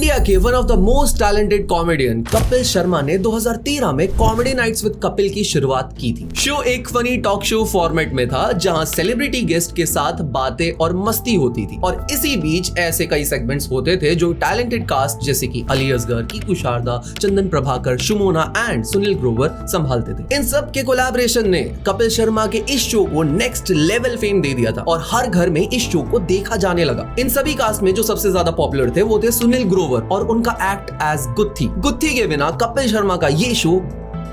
India के one of the most talented comedian Kapil Sharma ने 2013 में कॉमेडी नाइट्स विद कपिल की शुरुआत की थी। शो एक फनी टॉक शो फॉर्मेट में था जहां सेलिब्रिटी गेस्ट के साथ बातें और मस्ती होती थी और इसी बीच ऐसे कई सेगमेंट्स होते थे जो टैलेंटेड कास्ट जैसे कि अली असगर, कीकू शारदा, चंदन प्रभाकर, शुमोना एंड सुनील ग्रोवर संभालते थे। इन सब के कोलैबोरेशन ने कपिल शर्मा के इस शो को नेक्स्ट लेवल फेम दे दिया था और हर घर में इस शो को देखा जाने लगा। इन सभी कास्ट में जो सबसे ज्यादा पॉपुलर थे वो थे सुनील ग्रोवर और उनका एक्ट एज गुत्थी के बिना कपिल शर्मा का ये शो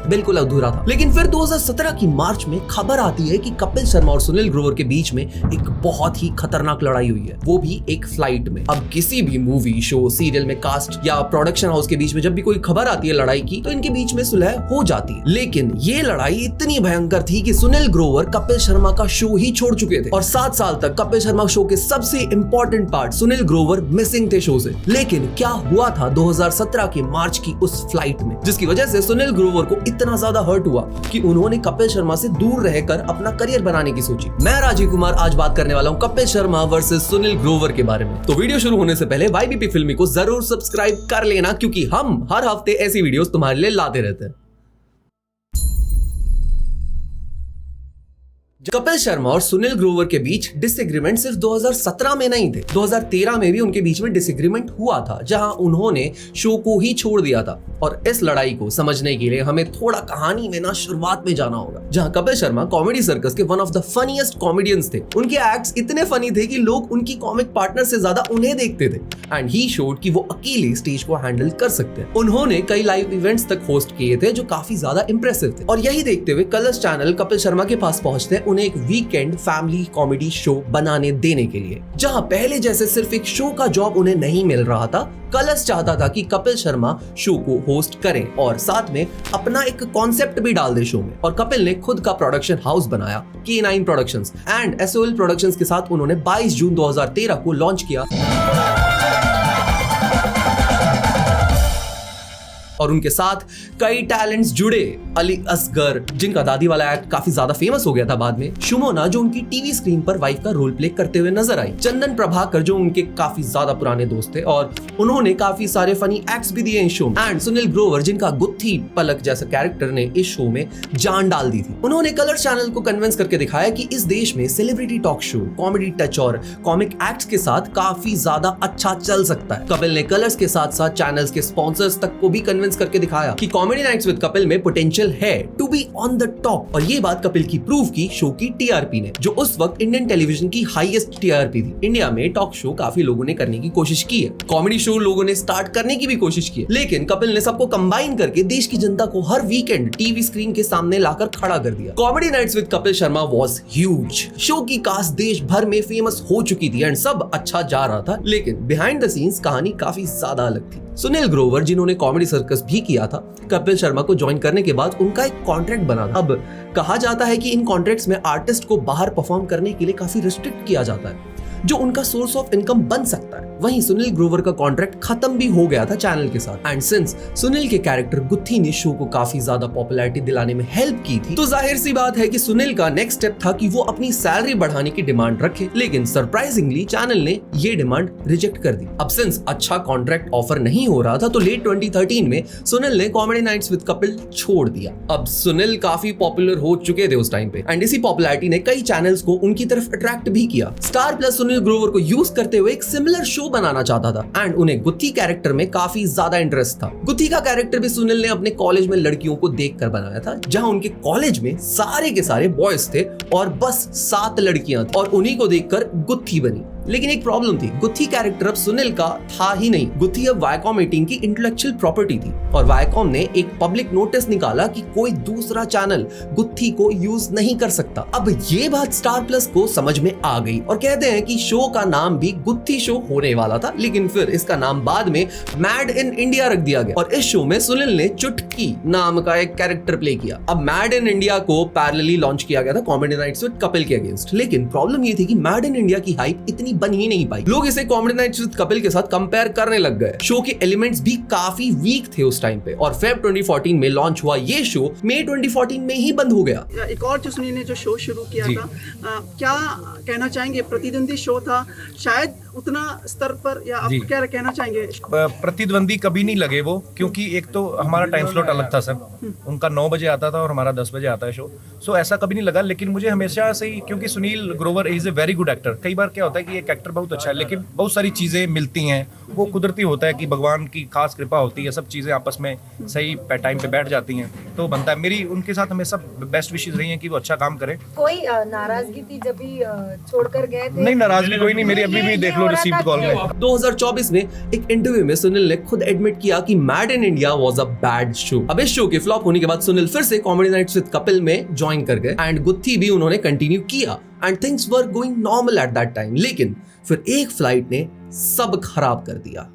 बिल्कुल अधूरा था। लेकिन फिर 2017 की मार्च में खबर आती है कि कपिल शर्मा और सुनील ग्रोवर के बीच में एक बहुत ही खतरनाक लड़ाई हुई है, वो भी एक फ्लाइट में। अब किसी भी मूवी, शो, सीरियल में कास्ट या प्रोडक्शन हाउस के बीच में जब भी कोई खबर आती है लड़ाई की तो इनके बीच में सुलह हो जाती है। लेकिन ये लड़ाई इतनी भयंकर थी कि सुनील ग्रोवर कपिल शर्मा का शो ही छोड़ चुके थे और 7 साल तक कपिल शर्मा शो के सबसे important part Sunil Grover missing थे शो से। लेकिन क्या हुआ था 2017 के मार्च की उस फ्लाइट में, जिसकी वजह से सुनील ग्रोवर को इतना ज्यादा हर्ट हुआ कि उन्होंने कपिल शर्मा से दूर रहकर अपना करियर बनाने की सोची। मैं राजीव कुमार आज बात करने वाला हूं कपिल शर्मा वर्सेस सुनील ग्रोवर के बारे में। तो वीडियो शुरू होने से पहले YBP फिल्मी को जरूर सब्सक्राइब कर लेना क्योंकि हम हर हफ्ते ऐसी वीडियोस तुम्हारे लिए लाते रहते हैं। कपिल शर्मा और सुनील ग्रोवर के बीच डिसएग्रीमेंट सिर्फ 2017 में नहीं थे, 2013 में भी उनके बीच में डिसएग्रीमेंट हुआ था जहां उन्होंने शो को ही छोड़ दिया था। और इस लड़ाई को समझने के लिए हमें थोड़ा कहानी में शुरुआत में जाना होगा, जहां कपिल शर्मा कॉमेडी सर्कस के one of the funniest comedians थे। उनके एक्ट्स इतने फनी थे कि लोग उनकी कॉमिक पार्टनर से ज्यादा उन्हें देखते थे एंड ही शोड कि वो अकेले स्टेज को हैंडल कर सकते हैं। उन्होंने कई लाइव इवेंट्स तक होस्ट किए थे जो काफी ज्यादा इंप्रेसिव थे और यही देखते हुए कलर्स चैनल कपिल शर्मा के पास पहुंचते उन्हें एक वीकेंड फैमिली कॉमेडी शो बनाने देने के लिए। जहां पहले जैसे सिर्फ एक शो का जॉब उन्हें नहीं मिल रहा था, कलर्स चाहता था कि कपिल शर्मा शो को होस्ट करें और साथ में अपना एक कॉन्सेप्ट भी डाल दे शो में। और कपिल ने खुद का प्रोडक्शन हाउस बनाया, K9 productions and SOL productions के साथ उन्होंने 22 जून 2013 को लॉन्च किया और उनके साथ कई टैलेंट्स जुड़े। अली असगर जिनका दादी वाला एक्ट काफी ज्यादा फेमस हो गया था बाद में, शुमोना जो उनकी टीवी स्क्रीन पर वाइफ का रोल प्ले करते हुए नजर आई, चंदन प्रभाकर जो उनके काफी ज्यादा पुराने दोस्त थे और उन्होंने काफी सारे फनी एक्ट्स भी दिए इस शो में, एंड सुनील ग्रोवर जिनका गुत्थी पलक जैसा कैरेक्टर ने इस शो में जान डाल दी थी। उन्होंने कलर्स चैनल को कन्विंस करके दिखाया कि इस देश में celebrity talk show, comedy touch और कॉमिक एक्ट्स के साथ काफी ज्यादा अच्छा चल सकता है। कपिल ने कलर्स के साथ साथ चैनल्स के स्पॉन्सर्स तक को भी कन्विंस करके दिखाया कि कॉमेडी नाइट्स विद कपिल में पोटेंशियल है to be on the top. और ये बात कपिल की प्रूव की शो की TRP ने, जो उस वक्त इंडियन टेलीविजन की हाईएस्ट TRP थी। इंडिया में टॉक शो काफी लोगों ने करने की कोशिश की है, कॉमेडी शो लोगों ने स्टार्ट करने की भी कोशिश की है, लेकिन कपिल ने सबको कंबाइन करके देश की जनता को हर वीकेंड टीवी स्क्रीन के सामने लाकर खड़ा कर दिया। Comedy Nights with Kapil Sharma was huge. Show की कास्ट देश भर में फेमस हो चुकी थी एंड सब अच्छा जा रहा था, लेकिन बिहाइंड द सीन्स कहानी काफी ज्यादा अलग थी। सुनील ग्रोवर जिन्होंने कॉमेडी सर्कस भी किया था, कपिल शर्मा को ज्वाइन करने के बाद उनका एक कॉन्ट्रैक्ट बना था। अब कहा जाता है कि इन कॉन्ट्रैक्ट्स में आर्टिस्ट को बाहर परफॉर्म करने के लिए काफी रिस्ट्रिक्ट किया जाता है जो उनका सोर्स ऑफ इनकम बन सकता है। वहीं सुनील ग्रोवर का कॉन्ट्रैक्ट खत्म भी हो गया था चैनल के साथ एंड सिंस सुनील के कैरेक्टर गुत्थी ने शो को काफी ज्यादा पॉपुलैरिटी दिलाने में हेल्प की थी, तो जाहिर सी बात है कि सुनील का नेक्स्ट स्टेप था कि वो अपनी सैलरी बढ़ाने की डिमांड रखे। लेकिन सरप्राइजिंगली चैनल ने ये डिमांड रिजेक्ट कर दी। अब सिंस अच्छा कॉन्ट्रैक्ट ऑफर नहीं हो रहा था तो लेट 2013 में सुनील ने कॉमेडी नाइट्स विद कपिल छोड़ दिया। अब सुनील काफी पॉपुलर हो चुके थे उस टाइम पे एंड इसी पॉपुलैरिटी ने कई चैनल्स को उनकी तरफ अट्रैक्ट भी किया। स्टार प्लस सुनील ग्रोवर को यूज करते हुए एक सिमिलर शो बनाना चाहता था एंड उन्हें गुत्थी कैरेक्टर में काफी ज्यादा इंटरेस्ट था। गुत्थी का कैरेक्टर भी सुनील ने अपने कॉलेज में लड़कियों को देखकर बनाया था, जहां उनके कॉलेज में सारे के सारे बॉयज थे और बस 7 लड़कियां थी और उन्हीं को देखकर गुत्थी बनी। लेकिन एक प्रॉब्लम थी, गुत्थी कैरेक्टर अब सुनील का था ही नहीं। गुत्थी अब वायकॉम 18 की इंटेलेक्चुअल प्रॉपर्टी थी और वायकॉम ने एक पब्लिक नोटिस निकाला कि कोई दूसरा चैनल गुत्थी को यूज नहीं कर सकता। अब ये बात स्टार प्लस को समझ में आ गई और कहते हैं कि शो का नाम भी गुत्थी शो होने वाला था, लेकिन फिर इसका नाम बाद में मैड इन इंडिया रख दिया गया और इस शो में सुनील ने चुटकी नाम का एक कैरेक्टर प्ले किया। अब मैड इन इंडिया को पैरेलली लॉन्च किया गया था कॉमेडी नाइट्स विद कपिल के अगेंस्ट, लेकिन प्रॉब्लम ये थी कि मैड इन इंडिया की हाइप इतनी बन ही नहीं पाई। लोग इसे कॉमेडी नाइट्स विद कपिल के साथ कंपेयर करने लग गए। शो के एलिमेंट्स भी काफी वीक थे उस टाइम पे और फेब 2014 में लॉन्च हुआ ये शो मई 2014 में ही बंद हो गया। एक और जो सुनील ने जो शो शुरू किया था, क्या कहना चाहेंगे? प्रतिद्वंदी शो था, शायद उतना स्तर पर, या आप क्या कहना चाहेंगे? प्रतिद्वंदी कभी नहीं लगे वो, क्योंकि एक तो हमारा टाइम स्लॉट अलग था सर, उनका 9 बजे आता था और हमारा 10 बजे आता है शो, सो ऐसा कभी नहीं लगा। लेकिन मुझे हमेशा से ही, क्योंकि Sunil Grover is a very good actor, कई बार क्या होता है कि एक एक्टर बहुत अच्छा है लेकिन बहुत सारी चीज़ें मिलती हैं, वो कुदरती होता है कि भगवान की खास कृपा होती है, सब चीज़ें आपस में सही टाइम पे बैठ जाती हैं तो बनता है। मेरी उनके साथ हमेशा बेस्ट विशेष रही हैं कि वो अच्छा काम करें। कोई नाराजगी थी जब भी छोड़कर गए थे? नहीं, नाराजगी कोई नहीं मेरी, अभी भी देख लो रिसीव्ड कॉल में। 2024 में एक इंटरव्यू में सुनील ने खुद एडमिट किया कि mad in India was a bad show. अब इस शो के फ्लॉप होने के बाद सुनील फिर से कॉमेडी नाइट्स विद कपिल में ज्वाइन कर गए एंड गुत्थी भी उन्होंने कंटिन्यू किया and things were going normal at that time. लेकिन फिर एक फ्लाइट ने सब खराब कर दिया।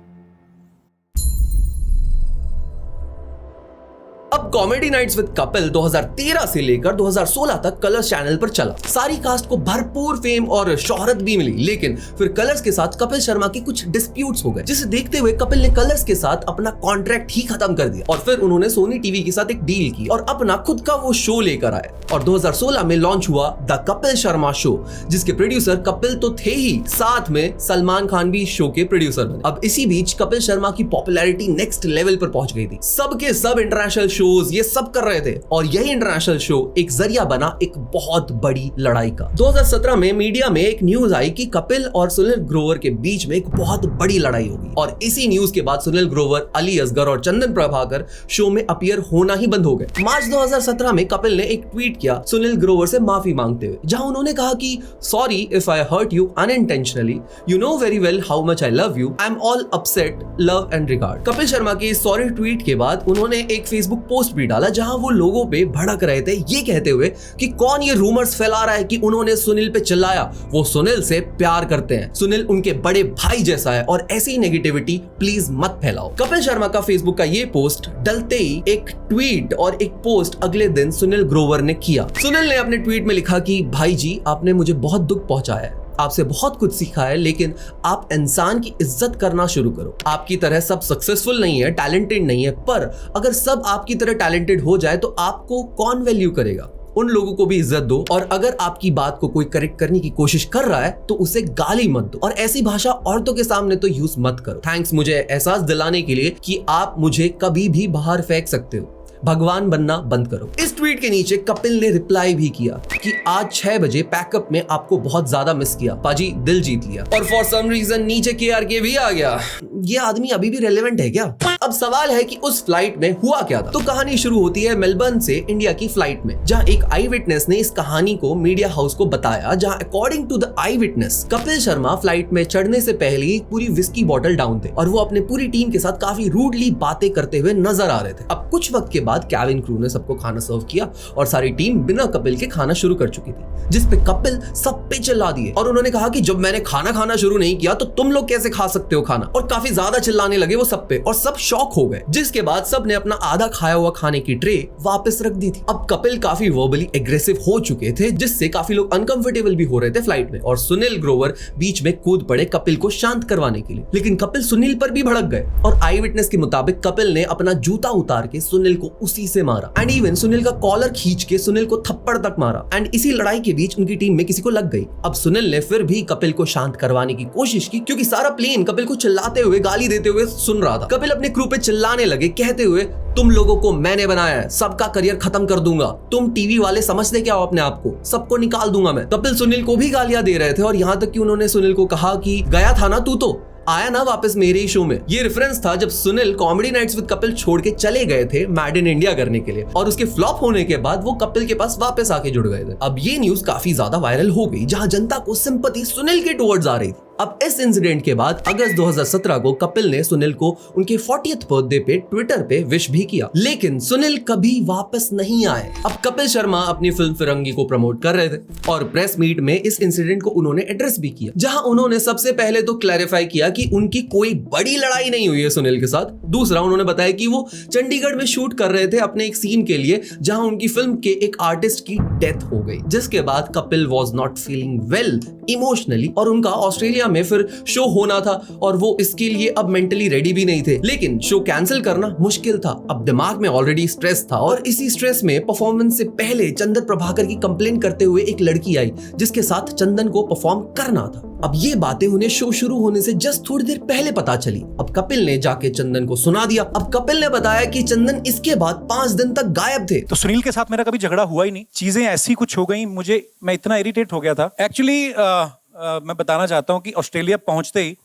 अब कॉमेडी नाइट्स विद कपिल 2013 से लेकर 2016 तक कलर्स चैनल पर चला। सारी कास्ट को भरपूर फेम और शोहरत भी मिली, लेकिन फिर कलर्स के साथ कपिल शर्मा के कुछ डिस्प्यूट्स हो गए, जिसे देखते हुए कपिल ने कलर्स के साथ अपना कॉन्ट्रैक्ट ही खत्म कर दिया और फिर उन्होंने सोनी टीवी के साथ एक डील की और अपना खुद का वो शो लेकर आए और 2016 में लॉन्च हुआ द कपिल शर्मा शो, जिसके प्रोड्यूसर कपिल तो थे ही, साथ में सलमान खान भी शो के प्रोड्यूसर बने। अब इसी बीच कपिल शर्मा की पॉपुलैरिटी नेक्स्ट लेवल पर पहुंच गई थी। सबके सब इंटरनेशनल शोज ये सब कर रहे थे और यही इंटरनेशनल शो एक जरिया बना एक बहुत बड़ी लड़ाई का। 2017 में मीडिया में एक न्यूज आई कि कपिल और सुनील ग्रोवर के बीच में एक बहुत बड़ी लड़ाई होगी और इसी न्यूज के बाद सुनील ग्रोवर, अली असगर और चंदन प्रभाकर शो में अपीयर होना ही बंद हो गए। मार्च 2017 में कपिल ने एक ट्वीट किया सुनील ग्रोवर से माफी मांगते हुए, जहां उन्होंने कहा कि sorry if I hurt you unintentionally, you know very well how much I love you, I am all upset, love and regard. Kapil Sharma के इस सॉरी ट्वीट के बाद उन्होंने एक फेसबुक पोस्ट भी डाला जहां वो लोगों पे भड़क रहे थे, ये कहते हुए कि कौन ये रूमर्स फैला रहा है कि उन्होंने सुनील पे चिल्लाया, वो सुनील से प्यार करते हैं, सुनील उनके बड़े भाई जैसा है और ऐसी नेगेटिविटी प्लीज मत फैलाओ। कपिल शर्मा का फेसबुक का ये पोस्ट डलते ही एक ट्वीट और एक पोस्ट अगले दिन सुनील ग्रोवर ने किया। सुनील ने अपने ट्वीट में लिखा कि भाई जी, आपने मुझे बहुत दुख पहुंचाया है, आपसे बहुत कुछ सीखा है, लेकिन आप इंसान की इज्जत करना शुरू करो। आपकी तरह सब सक्सेसफुल नहीं है, टैलेंटेड नहीं है, पर अगर सब आपकी तरह टैलेंटेड हो जाए तो आपको कौन वैल्यू करेगा? उन लोगों को भी इज्जत दो और अगर आपकी बात को कोई करेक्ट करने की कोशिश कर रहा है तो उसे गाली मत दो और ऐसी भाषा औरतों के सामने तो यूज मत करो। थैंक्स मुझे एहसास दिलाने के लिए कि आप मुझे कभी भी बाहर फेंक सकते हो, भगवान बनना बंद करो। इस ट्वीट के नीचे कपिल ने रिप्लाई भी किया कि आज 6 बजे पैकअप में आपको बहुत ज्यादा मिस किया, पाजी दिल जीत लिया, और फॉर सम रीजन नीचे KRK भी आ गया। ये आदमी अभी भी रेलेवेंट है क्या? अब सवाल है कि उस फ्लाइट में हुआ क्या था। तो कहानी शुरू होती है मेलबर्न से इंडिया की फ्लाइट में, जहां एक आई विटनेस ने इस कहानी को मीडिया हाउस को बताया, जहां according to the eye witness Kapil Sharma flight में चढ़ने से पहले ही पूरी विस्की बॉटल डाउन थे और वो अपने पूरी टीम के साथ काफी रूडली बातें करते हुए नजर आ रहे थे। अब कुछ वक्त के बाद कैबिन क्रू ने सबको खाना सर्व किया और सारी टीम बिना कपिल के खाना शुरू कर चुकी थी, जिस पे कपिल सब पे चिल्ला दिए और उन्होंने कहा कि जब मैंने खाना खाना शुरू नहीं किया तो तुम लोग कैसे खा सकते हो खाना, और काफी ज्यादा चिल्लाने लगे वो सब पे और सब शॉक हो गए, जिसके बाद सब ने अपना आधा खाया हुआ खाने की ट्रे वापस रख दी थी। अब कपिल काफी वर्बली एग्रेसिव हो चुके थे, जिससे काफी लोग अनकंफर्टेबल भी हो रहे थे फ्लाइट में और सुनील ग्रोवर बीच में कूद पड़े कपिल को शांत करवाने के लिए, लेकिन कपिल सुनील पर भी भड़क गए और आई विटनेस के मुताबिक कपिल ने अपना जूता उतार के सुनील को उसी से मारा एंड इवन सुनील का कॉलर खींच के सुनील को थप्पड़ तक मारा एंड इसी लड़ाई के बीच उनकी टीम में किसी को लग गई। अब सुनील ने फिर भी कपिल को शांत करवाने की कोशिश की, क्योंकि सारा प्लेन कपिल को चिल्लाते हुए गाली देते हुए सुन रहा था। कपिल अपने क्रू पे चिल्लाने लगे कहते हुए, तुम लोगों को मैंने बनाया है, सबका करियर खत्म कर दूंगा, तुम टीवी वाले समझते क्या हो अपने आप को, सबको निकाल दूंगा मैं। कपिल सुनील को भी गालियां दे रहे थे और यहाँ तक कि उन्होंने सुनील को कहा कि गया था ना तू, तो आया ना वापस मेरे ही शो में। ये रेफरेंस था जब Sunil Comedy Nights with Kapil छोड़ के चले गए थे मैड इन इंडिया करने के लिए और उसके फ्लॉप होने के बाद वो कपिल के पास वापस आके जुड़ गए थे। अब ये न्यूज काफी ज्यादा वायरल हो गई, जहां जनता को सिंपैथी सुनील के टुवर्ड्स आ रही थी। अब इस इंसिडेंट के बाद अगस्त 2017 को कपिल ने सुनील को उनके 40th बर्थडे पे ट्विटर पे विश भी किया, लेकिन सुनील कभी वापस नहीं आए। अब कपिल शर्मा अपनी फिल्म फिरंगी को प्रमोट कर रहे थे और प्रेस मीट में इस इंसिडेंट को उन्होंने एड्रेस भी किया, जहां उन्होंने सबसे पहले तो क्लैरिफाई किया कि उनकी कोई बड़ी लड़ाई नहीं हुई है सुनील के साथ। दूसरा, उन्होंने बताया कि वो चंडीगढ़ में शूट कर रहे थे अपने एक सीन के लिए, जहां उनकी फिल्म के एक आर्टिस्ट की डेथ हो गई, जिसके बाद Kapil was not feeling well emotionally और उनका ऑस्ट्रेलिया में फिर शो होना था और वो इसके लिए अब मेंटली रेडी भी नहीं थे। लेकिन शो कैंसिल करना मुश्किल था, अब दिमाग में ऑलरेडी स्ट्रेस था और इसी स्ट्रेस में परफॉर्मेंस से पहले चंदन प्रभाकर की कंप्लेन करते हुए एक लड़की आई जिसके साथ चंदन को परफॉर्म करना था। अब ये बातें उन्हें शो शुरू होने से जस्ट थोड़ी देर पहले पता चली। अब कपिल ने जाके चंदन को सुना दिया। अब कपिल ने बताया कि चंदन इसके बाद 5 दिन तक गायब थे। तो सुनील के साथ मेरा कभी झगड़ा हुआ ही नहीं, चीजें ऐसी कुछ हो गई, मैं इतना इरिटेट हो गया था। एक्चुअली मैं बताना चाहता हूँ कि ऑस्ट्रेलिया पहुंचते ही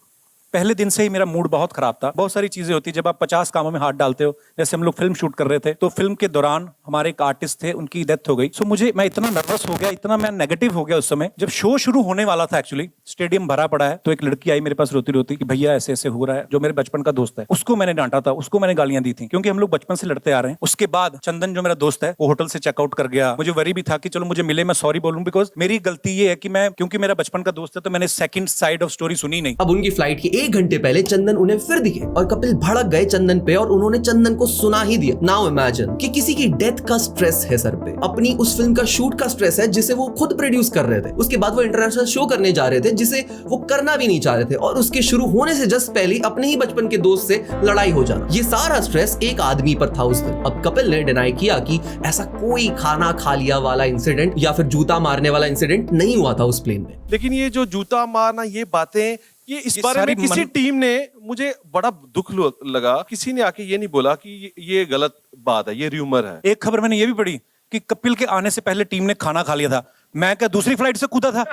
पहले दिन से ही मेरा मूड बहुत खराब था। बहुत सारी चीजें होती है जब आप 50 कामों में हाथ डालते हो। जैसे हम लोग फिल्म शूट कर रहे थे तो फिल्म के दौरान हमारे एक आर्टिस्ट थे, उनकी डेथ हो गई। सो मैं इतना नर्वस हो गया, इतना मैं नेगेटिव हो गया उस समय। जब शो शुरू होने वाला था, एक्चुअली स्टेडियम भरा पड़ा है, तो एक लड़की आई मेरे पास रोती रोती कि भैया ऐसे ऐसे हो रहा है, जो मेरे बचपन का दोस्त है। उसको मैंने डांटा था, उसको मैंने गालियां दी थी, क्योंकि हम लोग बचपन से लड़ते आ रहे हैं। उसके बाद चंदन जो मेरा दोस्त है वो होटल से चेकआउट कर गया। मुझे वरी भी था कि चलो मुझे मिले, मैं सॉरी बोलूं, बिकॉज मेरी गलती ये है कि क्योंकि मेरा बचपन का दोस्त है तो मैंने सेकंड साइड ऑफ स्टोरी सुनी नहीं। अब उनकी फ्लाइट के 1 घंटे पहले चंदन उन्हें फिर दिखे और कपिल भड़क गए चंदन पे और उन्होंने चंदन को सुना ही दिया। नाउ इमेजिन कि किसी की डेथ का स्ट्रेस है सर पे, अपनी उस फिल्म का शूट का स्ट्रेस है जिसे वो खुद प्रोड्यूस कर रहे थे, उसके बाद वो इंटरनेशनल शो करने जा रहे थे जिसे वो करना भी नहीं चाह रहे थे, और उसके शुरू होने से जस्ट पहले अपने ही बचपन के दोस्त से लड़ाई हो जाना, ये सारा स्ट्रेस एक आदमी पर था उस दिन। अब कपिल ने डिनाई किया कि ऐसा कोई खाना खा लिया वाला इंसिडेंट या फिर जूता मारने वाला इंसिडेंट नहीं हुआ था उस प्लेन में। लेकिन ये जो जूता मारना, ये बातें, ये इस बारे में किसी टीम ने, मुझे बड़ा दुख लगा, किसी ने आके ये नहीं बोला कि ये गलत बात है, ये र्यूमर है। एक खबर मैंने ये भी पढ़ी कि कपिल के आने से पहले टीम ने खाना खा लिया था। मैं क्या दूसरी फ्लाइट से कूदा था?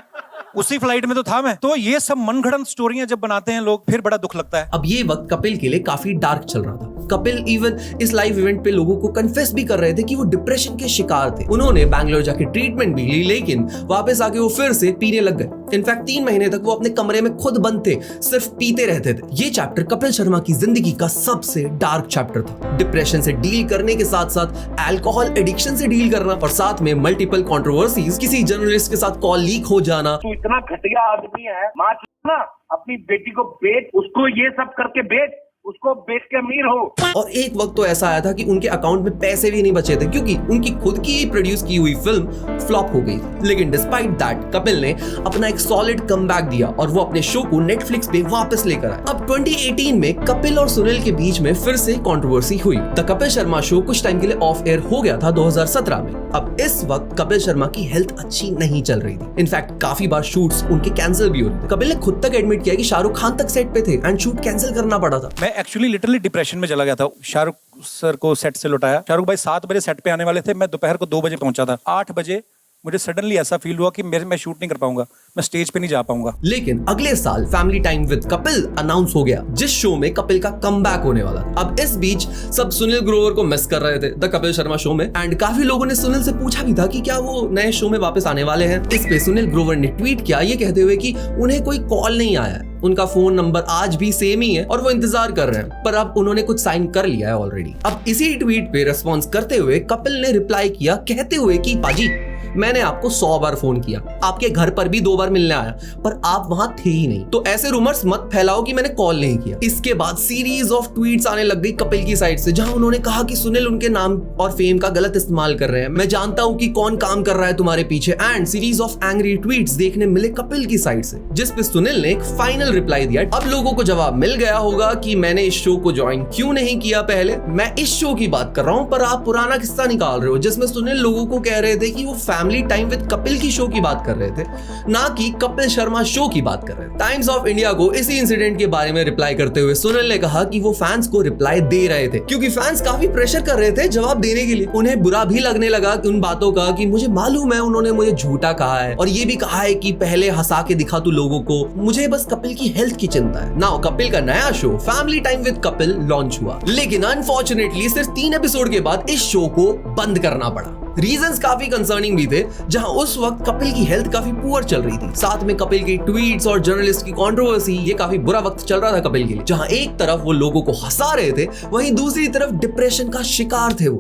उसी फ्लाइट में तो था मैं। तो ये सब मनगढ़ंत स्टोरियां जब बनाते हैं लोग, फिर बड़ा दुख लगता है। अब ये वक्त कपिल के लिए काफी डार्क चल रहा था। कपिल इवन इस लाइव इवेंट पे लोगों को कन्फेस भी कर रहे थे कि वो डिप्रेशन के शिकार थे। उन्होंने बैंगलोर जाके ट्रीटमेंट भी ली, लेकिन वापस आके वो फिर से पीने लग गए। इनफैक्ट 3 महीने तक वो अपने कमरे में खुद बंद थे, सिर्फ पीते रहते थे। ये चैप्टर कपिल शर्मा की जिंदगी का सबसे डार्क चैप्टर था। डिप्रेशन से डील करने के साथ साथ अल्कोहल एडिक्शन से डील करना और साथ में मल्टीपल कंट्रोवर्सीज, किसी जर्नलिस्ट के साथ कॉल लीक हो जाना। तू इतना घटिया आदमी है, माँ ना अपनी बेटी को बेच, उसको ये सब करके बेच, उसको बेच के अमीर हो। और एक वक्त तो ऐसा आया था कि उनके अकाउंट में पैसे भी नहीं बचे थे क्योंकि उनकी खुद की प्रोड्यूस की हुई फिल्म फ्लॉप हो गई थी। लेकिन डिस्पाइट दैट कपिल ने अपना एक सॉलिड कमबैक दिया और वो अपने शो को नेटफ्लिक्स पे वापस लेकर आए। अब 2018 में कपिल और सुनील के बीच में फिर से कंट्रोवर्सी हुई। द कपिल शर्मा शो कुछ टाइम के लिए ऑफ एयर हो गया था 2017 में। अब इस वक्त कपिल शर्मा की हेल्थ अच्छी नहीं चल रही थी। इनफैक्ट काफी बार शूट्स उनके कैंसिल भी हो रहे थे। कपिल ने खुद तक एडमिट किया कि शाहरुख खान तक सेट पे थे एंड शूट कैंसिल करना पड़ा था। मैं एक्चुअली लिटरली डिप्रेशन में चला गया था। शाहरुख सर को सेट से लौटाया। शाहरुख भाई 7 बजे सेट पे आने वाले थे, मैं दोपहर को 2 बजे पहुंचा था। 8 बजे मुझे सडनली ऐसा फील हुआ कि मैं शूट नहीं कर पाऊंगा, मैं स्टेज पे नहीं जा पाऊंगा। लेकिन अगले साल family time with Kapil announce हो गया, जिस शो में कपिल का कमबैक होने वाला था। अब इस बीच सब सुनील ग्रोवर को मिस कर रहे थे द कपिल शर्मा शो में, एंड काफी लोगों ने सुनील से पूछा भी था कि क्या वो नए शो में वापस आने वाले हैं। इस पे सुनील ग्रोवर ने ट्वीट किया ये कहते हुए कि उन्हें कोई कॉल नहीं आया है, उनका फोन नंबर आज भी सेम ही है और वो इंतजार कर रहे हैं, पर अब उन्होंने कुछ साइन कर लिया है ऑलरेडी। अब इसी ट्वीट पे रिस्पॉन्स करते हुए कपिल ने रिप्लाई किया कहते हुए कि पाजी मैंने आपको 100 बार फोन किया, आपके घर पर भी 2 बार मिलने आया, पर आप वहां थे ही नहीं, तो ऐसे रूमर्स मत फैलाओ कि मैंने कॉल नहीं किया। इसके बाद सीरीज ऑफ ट्वीट्स आने लग गई कपिल की साइड से, जहां उन्होंने कहा कि सुनील उनके नाम और फेम का गलत इस्तेमाल कर रहे हैं, मैं जानता हूं कि कौन काम कर रहा है तुम्हारे पीछे, and series of angry tweets देखने मिले कपिल की साइड से, जिस पे सुनील ने एक फाइनल रिप्लाई दिया। अब लोगों को जवाब मिल गया होगा कि मैंने इस शो को ज्वाइन क्यों नहीं किया पहले, मैं इस शो की बात कर रहा हूं, पर आप पुराना किस्सा निकाल रहे हो जिसमें सुनील लोगों को कह रहे थे कि वो फैमिली टाइम विद कपिल की शो की बात कर रहे थे, ना कि कपिल शर्मा शो की बात कर रहे थे। टाइम्स ऑफ इंडिया को इसी इंसिडेंट के बारे में रिप्लाई करते हुए सुनील ने कहा कि वो फैंस को रिप्लाई दे रहे थे क्योंकि फैंस काफी प्रेशर कर रहे थे जवाब देने के लिए। उन्हें बुरा भी लगने लगा उन बातों का कि मुझे मालूम है उन्होंने मुझे झूठा कहा है और ये भी कहा है कि पहले हंसा के दिखा तू लोगों को, मुझे बस कपिल की हेल्थ की चिंता है। नाउ कपिल का नया show family time with Kapil launch हुआ, लेकिन अनफॉर्चुनेटली सिर्फ 3 एपिसोड के बाद इस शो को बंद करना पड़ा। रीजंस काफी कंसर्निंग भी थे, जहां उस वक्त कपिल की हेल्थ काफी पुअर चल रही थी, साथ में कपिल की ट्वीट्स और जर्नलिस्ट की कंट्रोवर्सी, ये काफी बुरा वक्त चल रहा था कपिल के लिए, जहां एक तरफ वो लोगों को हंसा रहे थे, वहीं दूसरी तरफ डिप्रेशन का शिकार थे वो।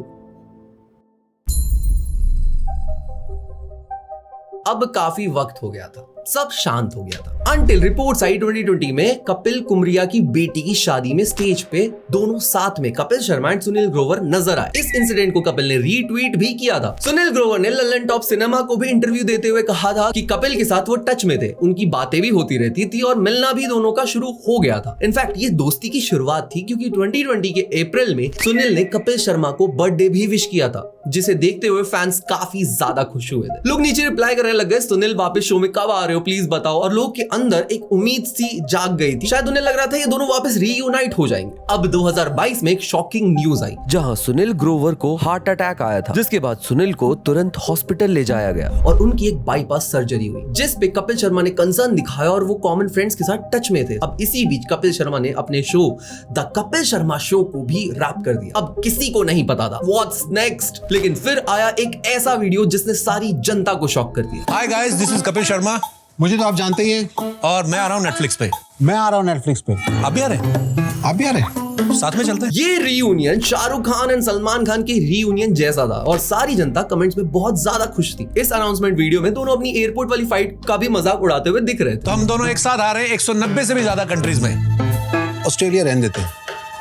अब काफी वक्त हो गया था सब शांत हो गया था अनटिल रिपोर्ट्स आई 2020 में कपिल कुमरिया की बेटी की शादी में स्टेज पे दोनों साथ में कपिल शर्मा एंड सुनील ग्रोवर नजर आए। इस इंसिडेंट को कपिल ने रीट्वीट भी किया था। सुनील ग्रोवर ने ललन टॉप सिनेमा को भी इंटरव्यू देते हुए कहा था कि कपिल के साथ वो टच में थे, उनकी बातें भी होती रहती थी और मिलना भी दोनों का शुरू हो गया था। इनफैक्ट ये दोस्ती की शुरुआत थी क्योंकि 2020 के अप्रैल में सुनील ने कपिल शर्मा को बर्थडे भी विश किया था, जिसे देखते हुए फैंस काफी ज्यादा खुश हुए थे। लोग नीचे रिप्लाई करने लग गए, सुनील वापस शो में कब आ रहे हो प्लीज बताओ। और लोग के अंदर एक उम्मीद सी जाग गई थी, शायद उन्हें लग रहा था ये दोनों वापस रीयूनाइट हो जाएंगे। अब 2022 में एक शॉकिंग न्यूज आई जहां सुनील ग्रोवर को हार्ट अटैक आया था, जिसके बाद सुनील को तुरंत हॉस्पिटल ले जाया गया और उनकी एक बाईपास सर्जरी हुई, जिस पे कपिल शर्मा ने कंसर्न दिखाया और वो कॉमन फ्रेंड्स के साथ टच में थे। अब इसी बीच कपिल शर्मा ने अपने show the Kapil Sharma show को भी रैप कर दिया। अब किसी को नहीं पता था व्हाट्स नेक्स्ट, लेकिन फिर आया एक ऐसा वीडियो जिसने सारी जनता को शॉक कर दिया। Hi guys, this is Kapil Sharma. मुझे तो आप जानते ही हैं। और मैं आ रहा हूँ नेटफ्लिक्स पे। मैं आ रहा हूँ नेटफ्लिक्स पे। आप भी आ रहे हैं? आप भी आ रहे हैं? साथ में चलते हैं। ये रीयूनियन शाहरुख खान एंड सलमान खान के रीयूनियन जैसा था और सारी जनता कमेंट्स में बहुत ज्यादा खुश थी। इस अनाउंसमेंट वीडियो में दोनों अपनी एयरपोर्ट वाली फाइट का भी मजाक उड़ाते हुए दिख रहे थे। तो हम दोनों एक साथ आ रहे हैं 190 से भी ज्यादा कंट्रीज में। ऑस्ट्रेलिया रहने देते हैं।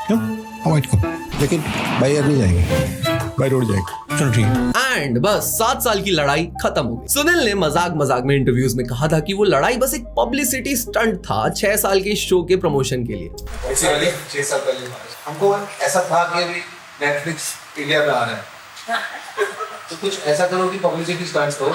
क्यों? अवॉइड करो। लेकिन बाई एयर नहीं जाएंगे, बाई रोड जाएंगे। चलो ठीक। एंड बस 7 साल की लड़ाई खत्म हो गई। सुनील ने मजाक मजाक में इंटरव्यूज में कहा था कि वो लड़ाई बस एक पब्लिसिटी स्टंट था 6 साल के शो के प्रमोशन के लिए। 6 साल पहले हमको ऐसा था कि अभी नेटफ्लिक्स इंडिया में आ रहा है, तो कुछ ऐसा करो कि पब्लिसिटी स्टंट्स हो।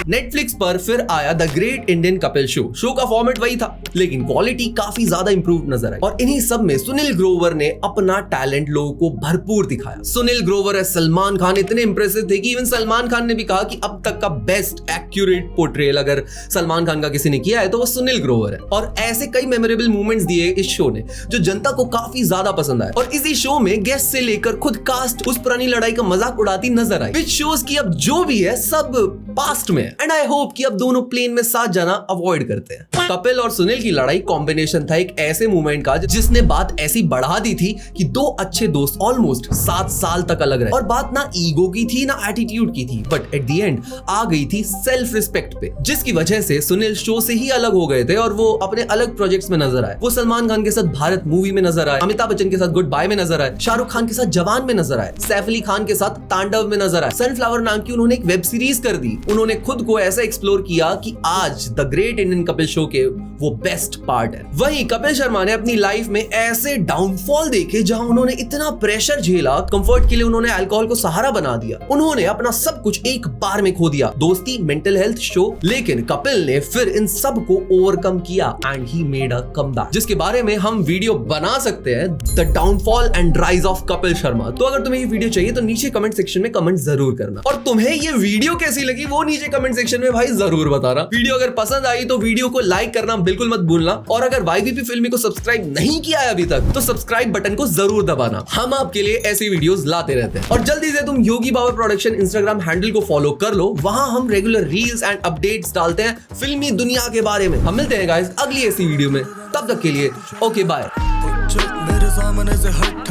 नेटफ्लिक्स पर फिर आया the great Indian Kapil show का फॉर्मेट वही था, लेकिन क्वालिटी काफी ज्यादा इंप्रूव नजर आई और इन्हीं सब में सुनील ग्रोवर ने अपना टैलेंट लोगों को भरपूर दिखाया। सुनील ग्रोवर और सलमान खान इतने इंप्रेसिव थे कि इवन सलमान खान ने भी कहा कि अब तक का बेस्ट एक्यूरेट पोर्ट्रेयल अगर सलमान खान का किसी ने किया है तो वो सुनील ग्रोवर है। और ऐसे कई मेमोरेबल मोमेंट्स दिए इस शो ने जो जनता को काफी ज्यादा पसंद आए। और इसी शो में गेस्ट से लेकर खुद कास्ट उस पुरानी लड़ाई का मजाक उड़ाती नजर आई। विच शोज की अब जो भी है सब पास्ट में एंड आई होप कि अब दोनों प्लेन में साथ जाना अवॉइड करते हैं। कपिल और सुनील की लड़ाई कॉम्बिनेशन था एक ऐसे मूवमेंट का जिसने बात ऐसी बढ़ा दी थी कि दो अच्छे दोस्त ऑलमोस्ट 7 साल तक अलग रहे और बात ना ईगो की थी ना एटीट्यूड की थी, बट एट द एंड आ गई थी सेल्फ रिस्पेक्ट पे, जिसकी वजह से सुनील शो से ही अलग हो गए थे और वो अपने अलग प्रोजेक्ट्स में नजर आए। वो सलमान खान के साथ भारत मूवी में नजर आए, अमिताभ बच्चन के साथ गुड बाय में नजर आए, शाहरुख खान के साथ जवान में नजर आए, सैफ अली खान के साथ तांडव में नजर आए। सनफ्लावर नाम की उन्होंने एक वेब सीरीज कर दी। उन्होंने खुद को ऐसा एक्सप्लोर किया कि आज the great Indian Kapil show के वो बेस्ट पार्ट है। वहीं कपिल शर्मा ने अपनी लाइफ में ऐसे डाउनफॉल देखे जहां उन्होंने इतना प्रेशर झेला, कंफर्ट के लिए उन्होंने अल्कोहल को सहारा बना दिया, उन्होंने अपना सब कुछ एक बार में खो दिया, दोस्ती, मेंटल हेल्थ, शो। लेकिन कपिल ने फिर इन सब को ओवरकम किया and he made a comeback, जिसके बारे में हम वीडियो बना सकते हैं, the downfall and rise of Kapil Sharma. तो अगर तुम्हें ये वीडियो चाहिए तो नीचे कमेंट सेक्शन में कमेंट जरूर करना और तुम्हें ये वीडियो कैसी लगी वो नीचे कमेंट सेक्शन में भाई जरूर बताना। वीडियो अगर पसंद आई तो वीडियो को लाइक करना बिल्कुल मत भूलना और अगर YBP फिल्मी को सब्सक्राइब नहीं किया है अभी तक तो सब्सक्राइब बटन को जरूर दबाना। हम आपके लिए ऐसी वीडियोस लाते रहते हैं और जल्दी से तुम योगी बाबा प्रोडक्शन इंस्टाग्राम हैंडल को फॉलो कर लो, वहां हम रेगुलर रील्स एंड अपडेट्स डालते हैं फिल्मी दुनिया के बारे में। हम मिलते हैं गाइस अगली ऐसी वीडियो में, तब तक के लिए ओके बाय। मेरे सामने से हट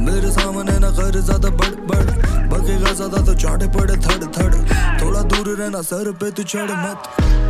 मेरे सामने ना कर ज्यादा बड़ बगेगा ज्यादा तो चाटे पड़े थड़ थड़, थोड़ा दूर रहना सर पे तू चढ़ मत।